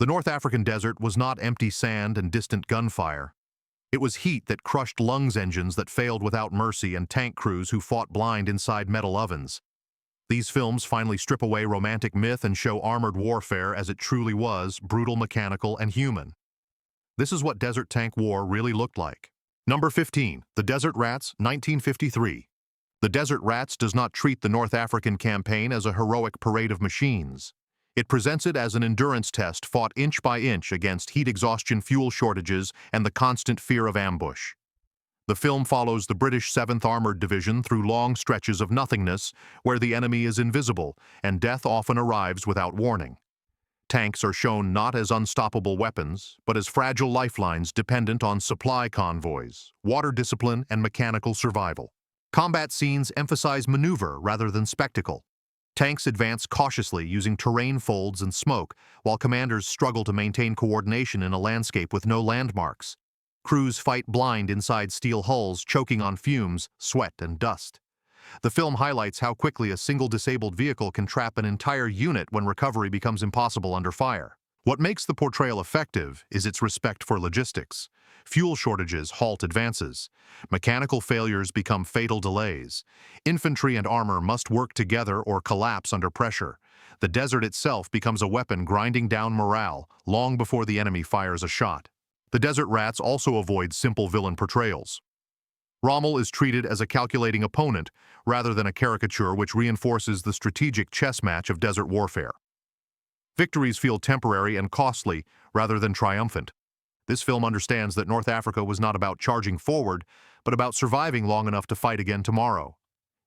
The North African desert was not empty sand and distant gunfire. It was heat that crushed lungs engines that failed without mercy and tank crews who fought blind inside metal ovens. These films finally strip away romantic myth and show armored warfare as it truly was, brutal, mechanical, and human. This is what desert tank war really looked like. Number 15. The Desert Rats, 1953. The Desert Rats does not treat the North African campaign as a heroic parade of machines. It presents it as an endurance test fought inch by inch against heat exhaustion, fuel shortages, and the constant fear of ambush. The film follows the British 7th Armored Division through long stretches of nothingness where the enemy is invisible and death often arrives without warning. Tanks are shown not as unstoppable weapons, but as fragile lifelines dependent on supply convoys, water discipline, and mechanical survival. Combat scenes emphasize maneuver rather than spectacle. Tanks advance cautiously using terrain folds and smoke, while commanders struggle to maintain coordination in a landscape with no landmarks. Crews fight blind inside steel hulls, choking on fumes, sweat, and dust. The film highlights how quickly a single disabled vehicle can trap an entire unit when recovery becomes impossible under fire. What makes the portrayal effective is its respect for logistics. Fuel shortages halt advances. Mechanical failures become fatal delays. Infantry and armor must work together or collapse under pressure. The desert itself becomes a weapon grinding down morale long before the enemy fires a shot. The Desert Rats also avoid simple villain portrayals. Rommel is treated as a calculating opponent rather than a caricature, which reinforces the strategic chess match of desert warfare. Victories feel temporary and costly rather than triumphant. This film understands that North Africa was not about charging forward, but about surviving long enough to fight again tomorrow.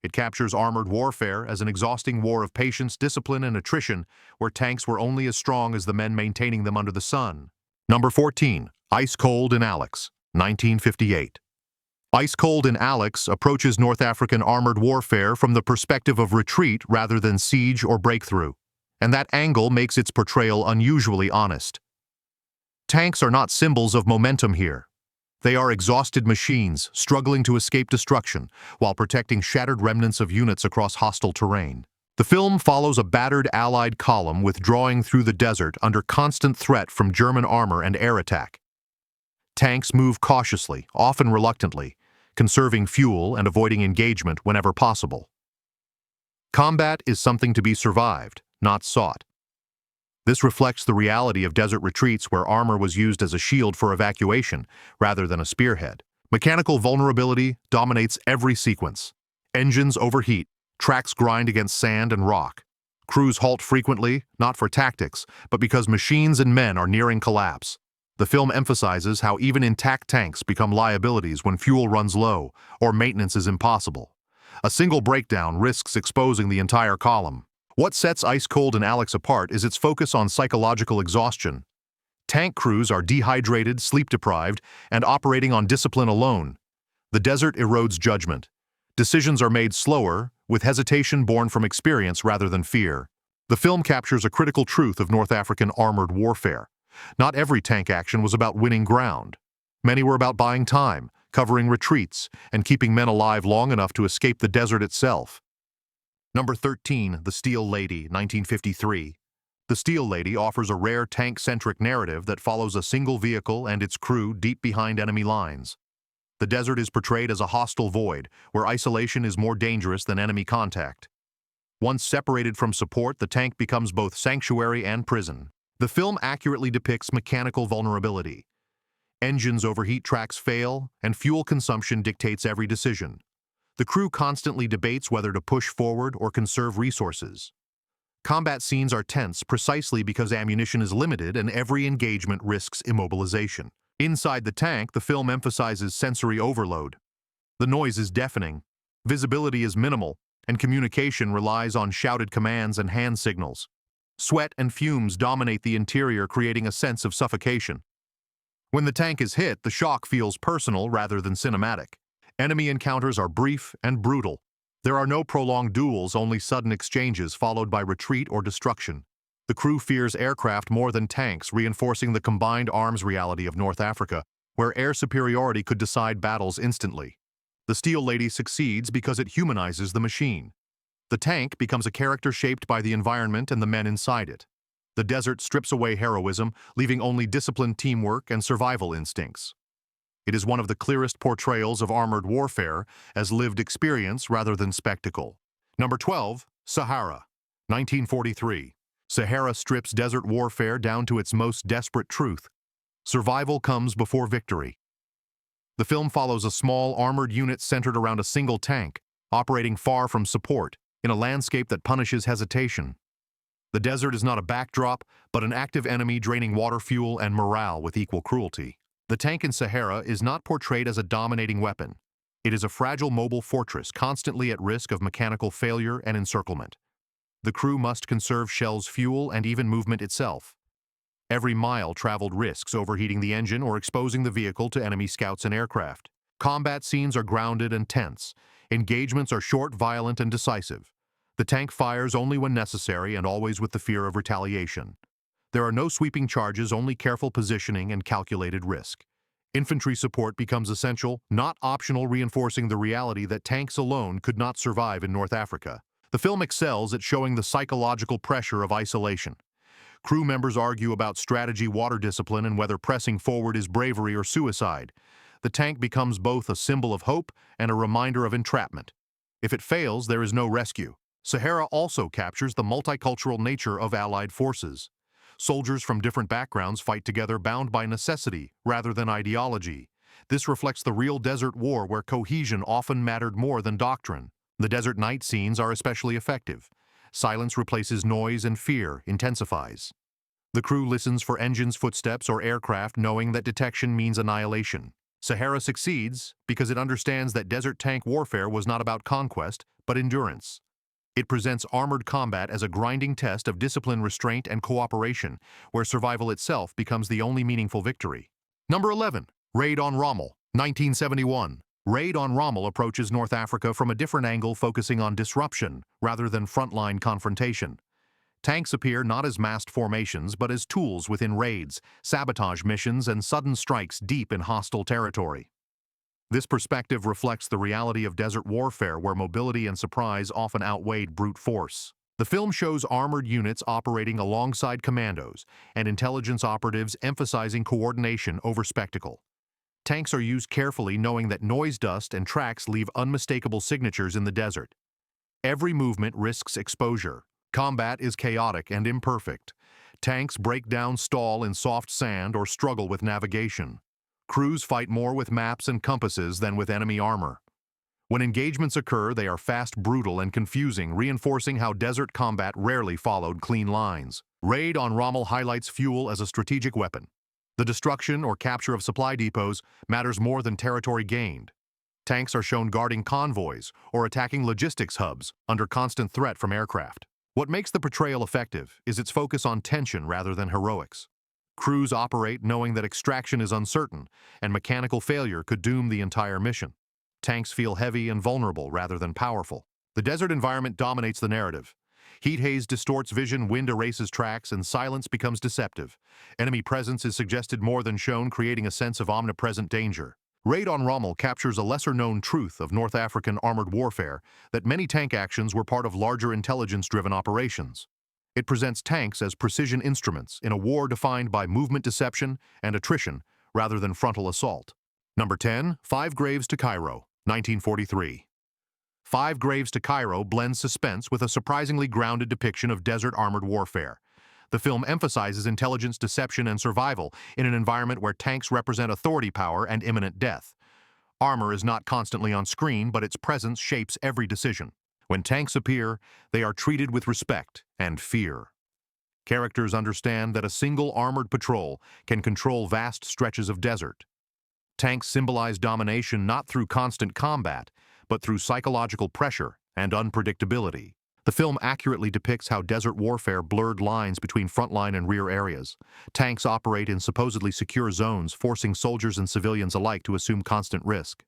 It captures armored warfare as an exhausting war of patience, discipline, and attrition, where tanks were only as strong as the men maintaining them under the sun. Number 14. Ice Cold in Alex, 1958. Ice Cold in Alex approaches North African armored warfare from the perspective of retreat rather than siege or breakthrough, and that angle makes its portrayal unusually honest. Tanks are not symbols of momentum here. They are exhausted machines struggling to escape destruction while protecting shattered remnants of units across hostile terrain. The film follows a battered Allied column withdrawing through the desert under constant threat from German armor and air attack. Tanks move cautiously, often reluctantly, conserving fuel and avoiding engagement whenever possible. Combat is something to be survived, not sought. This reflects the reality of desert retreats where armor was used as a shield for evacuation rather than a spearhead. Mechanical vulnerability dominates every sequence. Engines overheat, tracks grind against sand and rock. Crews halt frequently, not for tactics, but because machines and men are nearing collapse. The film emphasizes how even intact tanks become liabilities when fuel runs low or maintenance is impossible. A single breakdown risks exposing the entire column. What sets Ice Cold in Alex apart is its focus on psychological exhaustion. Tank crews are dehydrated, sleep-deprived, and operating on discipline alone. The desert erodes judgment. Decisions are made slower, with hesitation born from experience rather than fear. The film captures a critical truth of North African armored warfare. Not every tank action was about winning ground. Many were about buying time, covering retreats, and keeping men alive long enough to escape the desert itself. Number 13. The Steel Lady, 1953. The Steel Lady offers a rare tank-centric narrative that follows a single vehicle and its crew deep behind enemy lines. The desert is portrayed as a hostile void, where isolation is more dangerous than enemy contact. Once separated from support, the tank becomes both sanctuary and prison. The film accurately depicts mechanical vulnerability. Engines overheat, tracks fail, and fuel consumption dictates every decision. The crew constantly debates whether to push forward or conserve resources. Combat scenes are tense precisely because ammunition is limited and every engagement risks immobilization. Inside the tank, the film emphasizes sensory overload. The noise is deafening, visibility is minimal, and communication relies on shouted commands and hand signals. Sweat and fumes dominate the interior, creating a sense of suffocation. When the tank is hit, the shock feels personal rather than cinematic. Enemy encounters are brief and brutal. There are no prolonged duels, only sudden exchanges followed by retreat or destruction. The crew fears aircraft more than tanks, reinforcing the combined arms reality of North Africa, where air superiority could decide battles instantly. The Steel Lady succeeds because it humanizes the machine. The tank becomes a character shaped by the environment and the men inside it. The desert strips away heroism, leaving only disciplined teamwork and survival instincts. It is one of the clearest portrayals of armored warfare as lived experience rather than spectacle. Number 12, Sahara, 1943. Sahara strips desert warfare down to its most desperate truth. Survival comes before victory. The film follows a small armored unit centered around a single tank, operating far from support, in a landscape that punishes hesitation. The desert is not a backdrop, but an active enemy draining water, fuel, and morale with equal cruelty. The tank in Sahara is not portrayed as a dominating weapon. It is a fragile mobile fortress constantly at risk of mechanical failure and encirclement. The crew must conserve shells, fuel, and even movement itself. Every mile traveled risks overheating the engine or exposing the vehicle to enemy scouts and aircraft. Combat scenes are grounded and tense. Engagements are short, violent, and decisive. The tank fires only when necessary and always with the fear of retaliation. There are no sweeping charges, only careful positioning and calculated risk. Infantry support becomes essential, not optional, reinforcing the reality that tanks alone could not survive in North Africa. The film excels at showing the psychological pressure of isolation. Crew members argue about strategy, water discipline, and whether pressing forward is bravery or suicide. The tank becomes both a symbol of hope and a reminder of entrapment. If it fails, there is no rescue. Sahara also captures the multicultural nature of Allied forces. Soldiers from different backgrounds fight together, bound by necessity rather than ideology. This reflects the real desert war where cohesion often mattered more than doctrine. The desert night scenes are especially effective. Silence replaces noise and fear intensifies. The crew listens for engines, footsteps, or aircraft, knowing that detection means annihilation. Sahara succeeds because it understands that desert tank warfare was not about conquest, but endurance. It presents armored combat as a grinding test of discipline, restraint, and cooperation, where survival itself becomes the only meaningful victory. Number 11. Raid on Rommel, 1971. Raid on Rommel approaches North Africa from a different angle, focusing on disruption rather than frontline confrontation. Tanks appear not as massed formations, but as tools within raids, sabotage missions, and sudden strikes deep in hostile territory. This perspective reflects the reality of desert warfare, where mobility and surprise often outweighed brute force. The film shows armored units operating alongside commandos and intelligence operatives, emphasizing coordination over spectacle. Tanks are used carefully, knowing that noise, dust, and tracks leave unmistakable signatures in the desert. Every movement risks exposure. Combat is chaotic and imperfect. Tanks break down, stall in soft sand, or struggle with navigation. Crews fight more with maps and compasses than with enemy armor. When engagements occur, they are fast, brutal, and confusing, reinforcing how desert combat rarely followed clean lines. Raid on Rommel highlights fuel as a strategic weapon. The destruction or capture of supply depots matters more than territory gained. Tanks are shown guarding convoys or attacking logistics hubs under constant threat from aircraft. What makes the portrayal effective is its focus on tension rather than heroics. Crews operate knowing that extraction is uncertain and mechanical failure could doom the entire mission. Tanks feel heavy and vulnerable rather than powerful. The desert environment dominates the narrative. Heat haze distorts vision, wind erases tracks, and silence becomes deceptive. Enemy presence is suggested more than shown, creating a sense of omnipresent danger. Raid on Rommel captures a lesser-known truth of North African armored warfare, that many tank actions were part of larger intelligence-driven operations. It presents tanks as precision instruments in a war defined by movement deception and attrition rather than frontal assault. Number 10. Five Graves to Cairo, 1943. Five Graves to Cairo blends suspense with a surprisingly grounded depiction of desert armored warfare. The film emphasizes intelligence, deception, and survival in an environment where tanks represent authority, power, and imminent death. Armor is not constantly on screen, but its presence shapes every decision. When tanks appear, they are treated with respect and fear. Characters understand that a single armored patrol can control vast stretches of desert. Tanks symbolize domination not through constant combat, but through psychological pressure and unpredictability. The film accurately depicts how desert warfare blurred lines between frontline and rear areas. Tanks operate in supposedly secure zones, forcing soldiers and civilians alike to assume constant risk.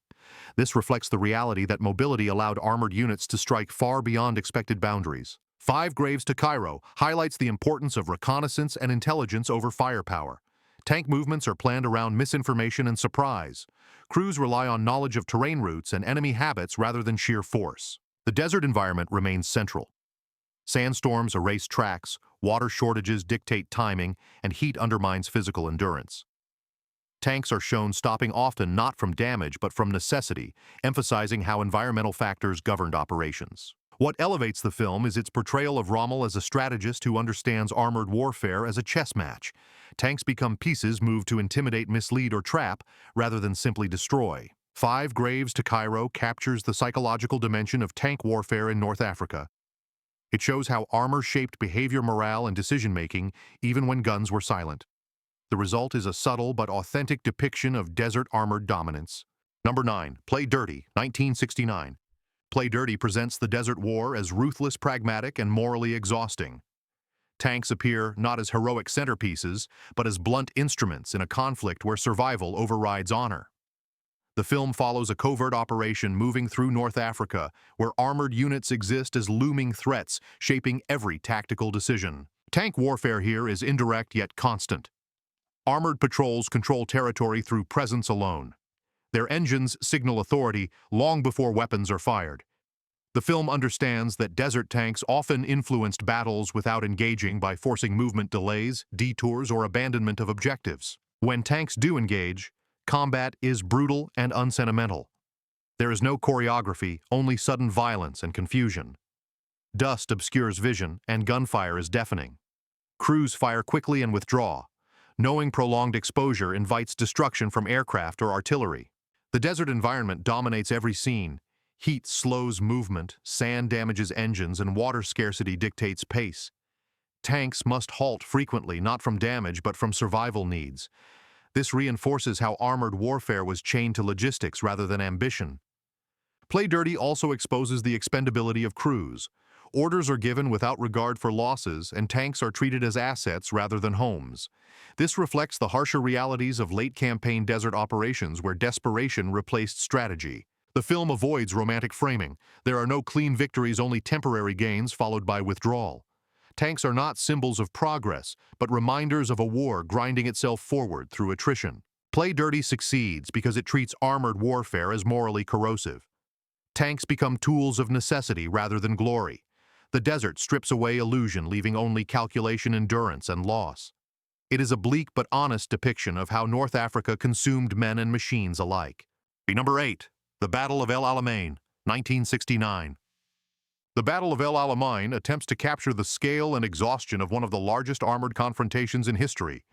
This reflects the reality that mobility allowed armored units to strike far beyond expected boundaries. Five Graves to Cairo highlights the importance of reconnaissance and intelligence over firepower. Tank movements are planned around misinformation and surprise. Crews rely on knowledge of terrain routes and enemy habits rather than sheer force. The desert environment remains central. Sandstorms erase tracks, water shortages dictate timing, and heat undermines physical endurance. Tanks are shown stopping often not from damage but from necessity, emphasizing how environmental factors governed operations. What elevates the film is its portrayal of Rommel as a strategist who understands armored warfare as a chess match. Tanks become pieces moved to intimidate, mislead, or trap, rather than simply destroy. Five Graves to Cairo captures the psychological dimension of tank warfare in North Africa. It shows how armor shaped behavior, morale, and decision-making, even when guns were silent. The result is a subtle but authentic depiction of desert armored dominance. Number 9. Play Dirty, 1969. Play Dirty presents the Desert War as ruthless, pragmatic, and morally exhausting. Tanks appear not as heroic centerpieces, but as blunt instruments in a conflict where survival overrides honor. The film follows a covert operation moving through North Africa, where armored units exist as looming threats, shaping every tactical decision. Tank warfare here is indirect yet constant. Armored patrols control territory through presence alone. Their engines signal authority long before weapons are fired. The film understands that desert tanks often influenced battles without engaging by forcing movement delays, detours, or abandonment of objectives. When tanks do engage, combat is brutal and unsentimental. There is no choreography, only sudden violence and confusion. Dust obscures vision, and gunfire is deafening. Crews fire quickly and withdraw. Knowing prolonged exposure invites destruction from aircraft or artillery. The desert environment dominates every scene. Heat slows movement, sand damages engines, and water scarcity dictates pace. Tanks must halt frequently, not from damage, but from survival needs. This reinforces how armored warfare was chained to logistics rather than ambition. Play Dirty also exposes the expendability of crews. Orders are given without regard for losses, and tanks are treated as assets rather than homes. This reflects the harsher realities of late-campaign desert operations where desperation replaced strategy. The film avoids romantic framing. There are no clean victories, only temporary gains followed by withdrawal. Tanks are not symbols of progress, but reminders of a war grinding itself forward through attrition. Play Dirty succeeds because it treats armored warfare as morally corrosive. Tanks become tools of necessity rather than glory. The desert strips away illusion, leaving only calculation, endurance, and loss. It is a bleak but honest depiction of how North Africa consumed men and machines alike. Number 8. The Battle of El Alamein, 1969. The Battle of El Alamein attempts to capture the scale and exhaustion of one of the largest armored confrontations in history.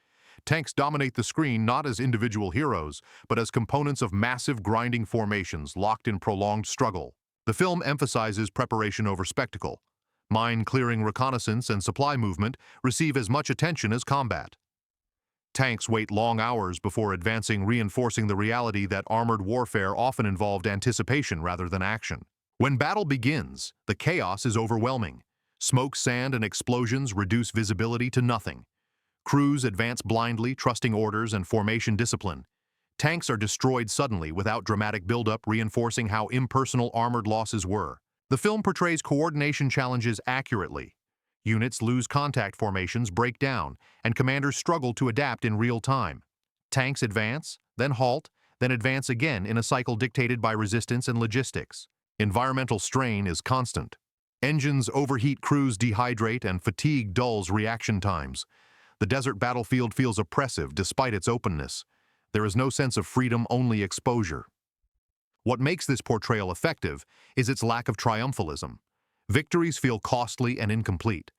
Tanks dominate the screen not as individual heroes, but as components of massive grinding formations locked in prolonged struggle. The film emphasizes preparation over spectacle. Mine-clearing, reconnaissance, and supply movement receive as much attention as combat. Tanks wait long hours before advancing, reinforcing the reality that armored warfare often involved anticipation rather than action. When battle begins, the chaos is overwhelming. Smoke, sand, and explosions reduce visibility to nothing. Crews advance blindly, trusting orders and formation discipline. Tanks are destroyed suddenly without dramatic buildup, reinforcing how impersonal armored losses were. The film portrays coordination challenges accurately. Units lose contact, formations break down, and commanders struggle to adapt in real time. Tanks advance, then halt, then advance again in a cycle dictated by resistance and logistics. Environmental strain is constant. Engines overheat, crews dehydrate, and fatigue dulls reaction times. The desert battlefield feels oppressive despite its openness. There is no sense of freedom, only exposure. What makes this portrayal effective is its lack of triumphalism. Victories feel costly and incomplete.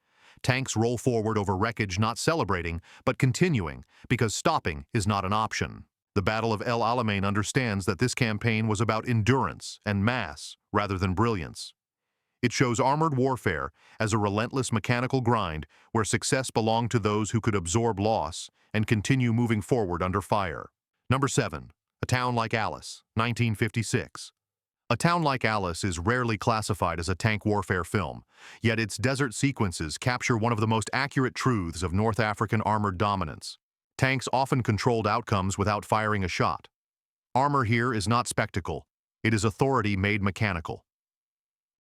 Tanks roll forward over wreckage, not celebrating, but continuing, because stopping is not an option. The Battle of El Alamein understands that this campaign was about endurance and mass rather than brilliance. It shows armored warfare as a relentless mechanical grind where success belonged to those who could absorb loss and continue moving forward under fire. Number 7. A Town Like Alice, 1956. A Town Like Alice is rarely classified as a tank warfare film, yet its desert sequences capture one of the most accurate truths of North African armored dominance. Tanks often controlled outcomes without firing a shot. Armor here is not spectacle, it is authority made mechanical.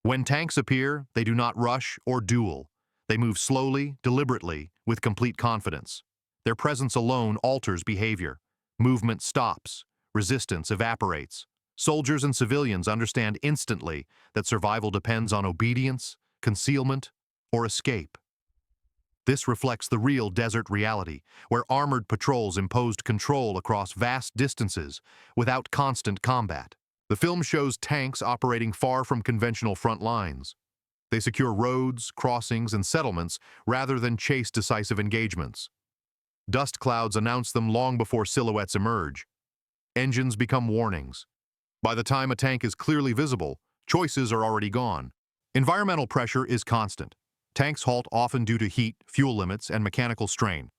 When tanks appear, they do not rush or duel. They move slowly, deliberately, with complete confidence. Their presence alone alters behavior. Movement stops. Resistance evaporates. Soldiers and civilians understand instantly that survival depends on obedience, concealment, or escape. This reflects the real desert reality, where armored patrols imposed control across vast distances without constant combat. The film shows tanks operating far from conventional front lines. They secure roads, crossings, and settlements rather than chase decisive engagements. Dust clouds announce them long before silhouettes emerge. Engines become warnings. By the time a tank is clearly visible, choices are already gone. Environmental pressure is constant. Tanks halt often due to heat, fuel limits, and mechanical strain.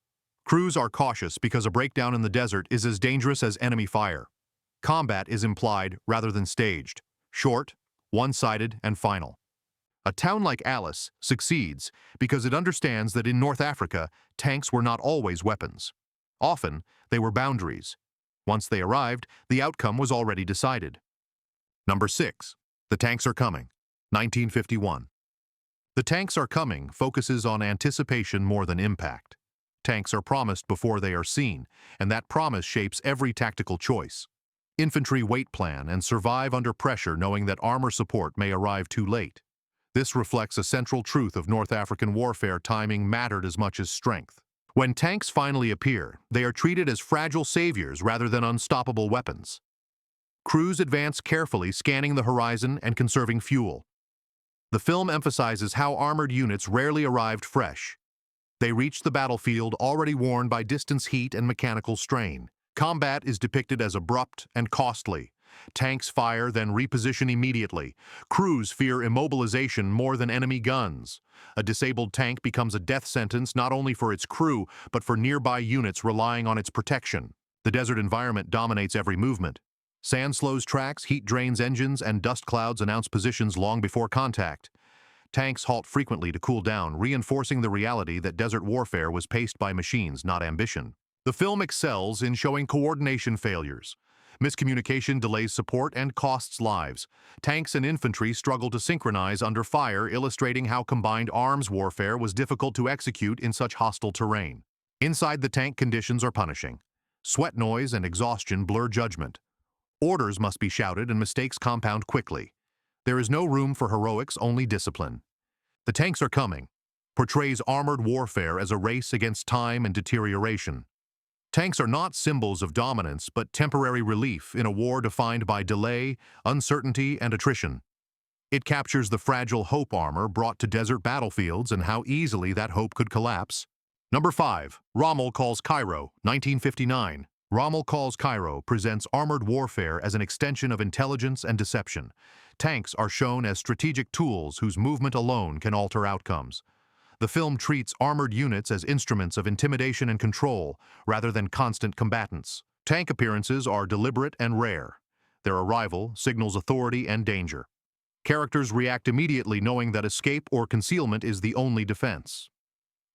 Crews are cautious because a breakdown in the desert is as dangerous as enemy fire. Combat is implied rather than staged, short, one-sided, and final. A town like Alice succeeds because it understands that in North Africa, tanks were not always weapons. Often, they were boundaries. Once they arrived, the outcome was already decided. Number 6. The Tanks Are Coming, 1951. The Tanks Are Coming focuses on anticipation more than impact. Tanks are promised before they are seen, and that promise shapes every tactical choice. Infantry wait plan and survive under pressure knowing that armor support may arrive too late. This reflects a central truth of North African warfare: timing mattered as much as strength. When tanks finally appear, they are treated as fragile saviors rather than unstoppable weapons. Crews advance carefully, scanning the horizon and conserving fuel. The film emphasizes how armored units rarely arrived fresh. They reached the battlefield already worn by distance, heat, and mechanical strain. Combat is depicted as abrupt and costly. Tanks fire, then reposition immediately. Crews fear immobilization more than enemy guns. A disabled tank becomes a death sentence not only for its crew, but for nearby units relying on its protection. The desert environment dominates every movement. Sand slows tracks, heat drains engines, and dust clouds announce positions long before contact. Tanks halt frequently to cool down, reinforcing the reality that desert warfare was paced by machines, not ambition. The film excels in showing coordination failures. Miscommunication delays support and costs lives. Tanks and infantry struggle to synchronize under fire, illustrating how combined arms warfare was difficult to execute in such hostile terrain. Inside the tank, conditions are punishing. Sweat noise and exhaustion blur judgment. Orders must be shouted and mistakes compound quickly. There is no room for heroics, only discipline. The Tanks Are Coming portrays armored warfare as a race against time and deterioration. Tanks are not symbols of dominance, but temporary relief in a war defined by delay, uncertainty, and attrition. It captures the fragile hope armor brought to desert battlefields and how easily that hope could collapse. Number 5. Rommel Calls Cairo, 1959. Rommel Calls Cairo presents armored warfare as an extension of intelligence and deception. Tanks are shown as strategic tools whose movement alone can alter outcomes. The film treats armored units as instruments of intimidation and control, rather than constant combatants. Tank appearances are deliberate and rare. Their arrival signals authority and danger. Characters react immediately, knowing that escape or concealment is the only defense.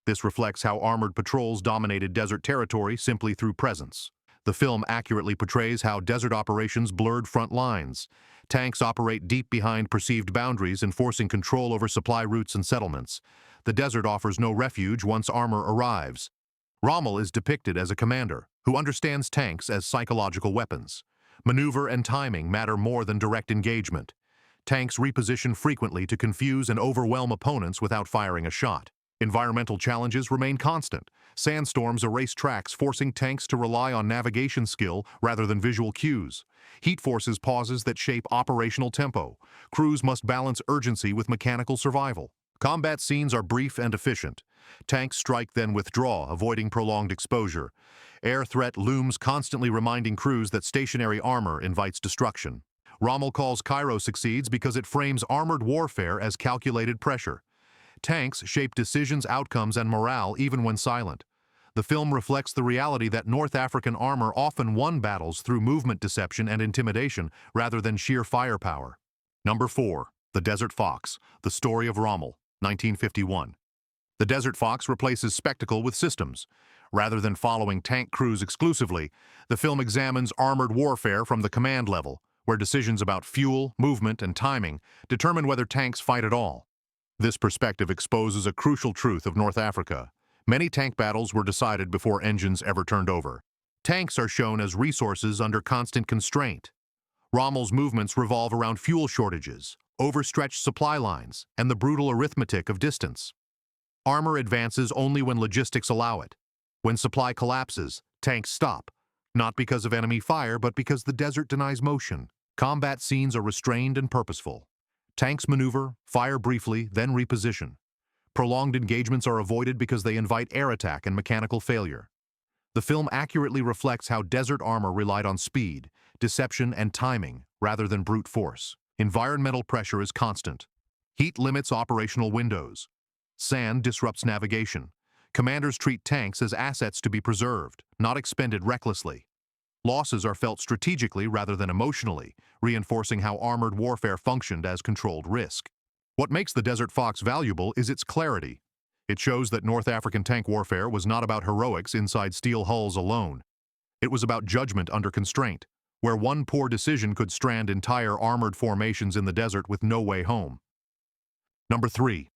This reflects how armored patrols dominated desert territory simply through presence. The film accurately portrays how desert operations blurred front lines. Tanks operate deep behind perceived boundaries, enforcing control over supply routes and settlements. The desert offers no refuge once armor arrives. Rommel is depicted as a commander who understands tanks as psychological weapons. Maneuver and timing matter more than direct engagement. Tanks reposition frequently to confuse and overwhelm opponents without firing a shot. Environmental challenges remain constant. Sandstorms erase tracks, forcing tanks to rely on navigation skill rather than visual cues. Heat forces pauses that shape operational tempo. Crews must balance urgency with mechanical survival. Combat scenes are brief and efficient. Tanks strike then withdraw, avoiding prolonged exposure. Air threat looms, constantly reminding crews that stationary armor invites destruction. Rommel Calls Cairo succeeds because it frames armored warfare as calculated pressure. Tanks shape decisions, outcomes, and morale even when silent. The film reflects the reality that North African armor often won battles through movement deception and intimidation rather than sheer firepower. Number 4. The Desert Fox, The Story of Rommel, 1951. The Desert Fox replaces spectacle with systems. Rather than following tank crews exclusively, the film examines armored warfare from the command level, where decisions about fuel, movement, and timing determine whether tanks fight at all. This perspective exposes a crucial truth of North Africa. Many tank battles were decided before engines ever turned over. Tanks are shown as resources under constant constraint. Rommel's movements revolve around fuel shortages, overstretched supply lines, and the brutal arithmetic of distance. Armor advances only when logistics allow it. When supply collapses, tanks stop, not because of enemy fire, but because the desert denies motion. Combat scenes are restrained and purposeful. Tanks maneuver, fire briefly, then reposition. Prolonged engagements are avoided because they invite air attack and mechanical failure. The film accurately reflects how desert armor relied on speed, deception, and timing, rather than brute force. Environmental pressure is constant. Heat limits operational windows. Sand disrupts navigation. Commanders treat tanks as assets to be preserved, not expended recklessly. Losses are felt strategically rather than emotionally, reinforcing how armored warfare functioned as controlled risk. What makes the Desert Fox valuable is its clarity. It shows that North African tank warfare was not about heroics inside steel hulls alone. It was about judgment under constraint, where one poor decision could strand entire armored formations in the desert with no way home. Number 3.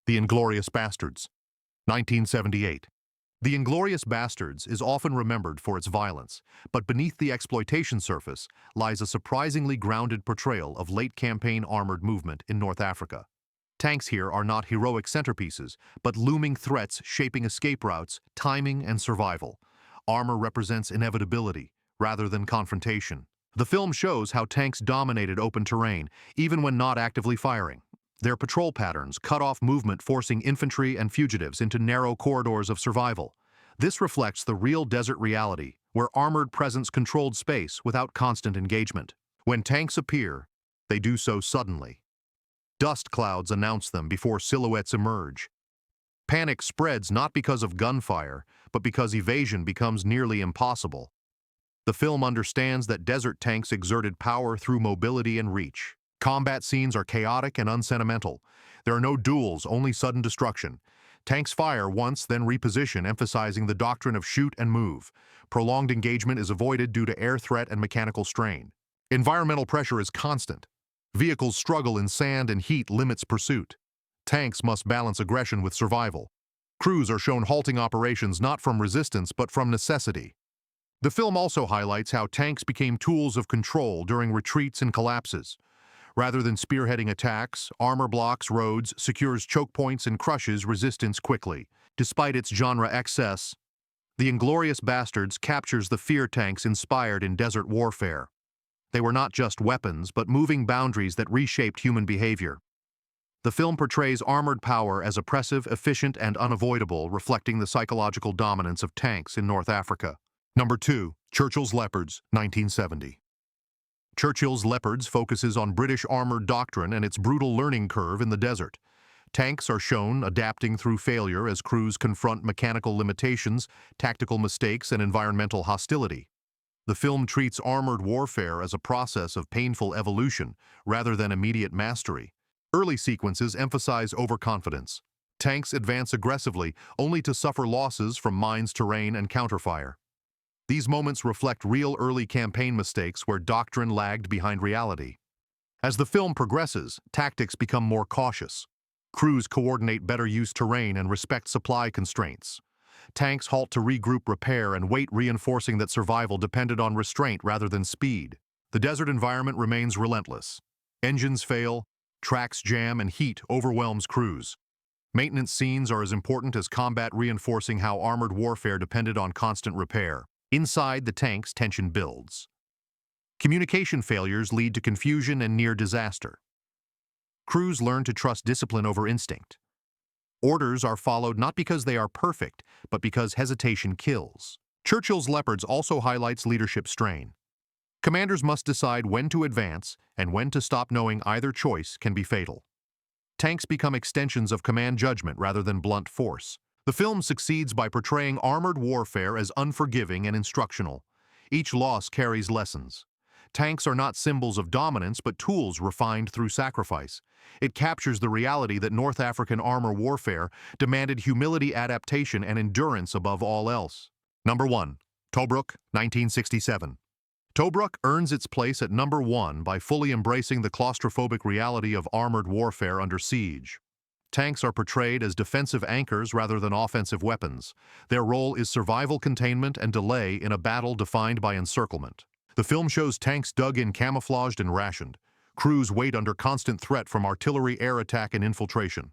The Inglorious Bastards, 1978. The Inglorious Bastards is often remembered for its violence, but beneath the exploitation surface lies a surprisingly grounded portrayal of late-campaign armored movement in North Africa. Tanks here are not heroic centerpieces, but looming threats shaping escape routes, timing, and survival. Armor represents inevitability, rather than confrontation. The film shows how tanks dominated open terrain, even when not actively firing. Their patrol patterns cut off movement, forcing infantry and fugitives into narrow corridors of survival. This reflects the real desert reality, where armored presence controlled space without constant engagement. When tanks appear, they do so suddenly. Dust clouds announce them before silhouettes emerge. Panic spreads not because of gunfire, but because evasion becomes nearly impossible. The film understands that desert tanks exerted power through mobility and reach. Combat scenes are chaotic and unsentimental. There are no duels, only sudden destruction. Tanks fire once, then reposition, emphasizing the doctrine of shoot and move. Prolonged engagement is avoided due to air threat and mechanical strain. Environmental pressure is constant. Vehicles struggle in sand and heat limits pursuit. Tanks must balance aggression with survival. Crews are shown halting operations not from resistance but from necessity. The film also highlights how tanks became tools of control during retreats and collapses. Rather than spearheading attacks, armor blocks roads, secures choke points, and crushes resistance quickly. Despite its genre excess, The Inglorious Bastards captures the fear tanks inspired in desert warfare. They were not just weapons, but moving boundaries that reshaped human behavior. The film portrays armored power as oppressive, efficient, and unavoidable, reflecting the psychological dominance of tanks in North Africa. Number 2. Churchill's Leopards, 1970. Churchill's Leopards focuses on British armored doctrine and its brutal learning curve in the desert. Tanks are shown adapting through failure as crews confront mechanical limitations, tactical mistakes, and environmental hostility. The film treats armored warfare as a process of painful evolution rather than immediate mastery. Early sequences emphasize overconfidence. Tanks advance aggressively only to suffer losses from mines, terrain, and counterfire. These moments reflect real early campaign mistakes where doctrine lagged behind reality. As the film progresses, tactics become more cautious. Crews coordinate better use terrain and respect supply constraints. Tanks halt to regroup, repair, and wait, reinforcing that survival depended on restraint rather than speed. The desert environment remains relentless. Engines fail, tracks jam, and heat overwhelms crews. Maintenance scenes are as important as combat, reinforcing how armored warfare depended on constant repair. Inside the tanks, tension builds. Communication failures lead to confusion and near disaster. Crews learn to trust discipline over instinct. Orders are followed not because they are perfect, but because hesitation kills. Churchill's Leopards also highlights leadership strain. Commanders must decide when to advance and when to stop, knowing either choice can be fatal. Tanks become extensions of command judgment rather than blunt force. The film succeeds by portraying armored warfare as unforgiving and instructional. Each loss carries lessons. Tanks are not symbols of dominance, but tools refined through sacrifice. It captures the reality that North African armor warfare demanded humility, adaptation, and endurance above all else. Number 1. Tobruk, 1967. Tobruk earns its place at number 1 by fully embracing the claustrophobic reality of armored warfare under siege. Tanks are portrayed as defensive anchors rather than offensive weapons. Their role is survival, containment, and delay in a battle defined by encirclement. The film shows tanks dug in, camouflaged, and rationed. Crews wait under constant threat from artillery, air attack, and infiltration.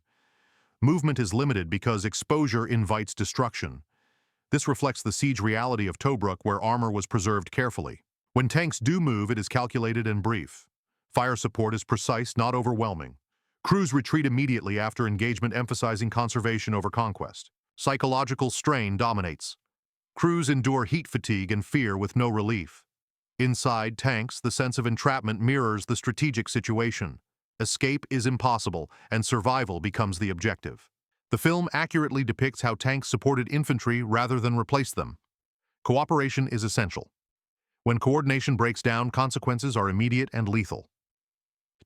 Movement is limited because exposure invites destruction. This reflects the siege reality of Tobruk, where armor was preserved carefully. When tanks do move, it is calculated and brief. Fire support is precise, not overwhelming. Crews retreat immediately after engagement, emphasizing conservation over conquest. Psychological strain dominates. Crews endure heat fatigue and fear with no relief. Inside tanks, the sense of entrapment mirrors the strategic situation. Escape is impossible, and survival becomes the objective. The film accurately depicts how tanks supported infantry rather than replaced them. Cooperation is essential. When coordination breaks down, consequences are immediate and lethal.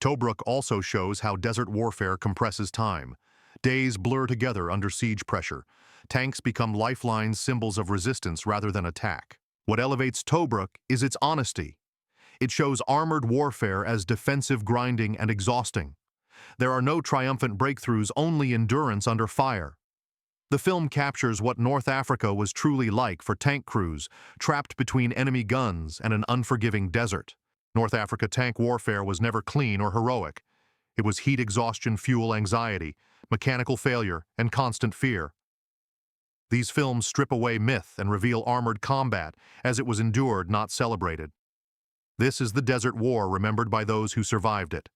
Tobruk also shows how desert warfare compresses time. Days blur together under siege pressure. Tanks become lifelines, symbols of resistance rather than attack. What elevates Tobruk is its honesty. It shows armored warfare as defensive, grinding, and exhausting. There are no triumphant breakthroughs, only endurance under fire. The film captures what North Africa was truly like for tank crews, trapped between enemy guns and an unforgiving desert. North Africa tank warfare was never clean or heroic. It was heat exhaustion, fuel anxiety, mechanical failure, and constant fear. These films strip away myth and reveal armored combat as it was endured, not celebrated. This is the Desert War, remembered by those who survived it.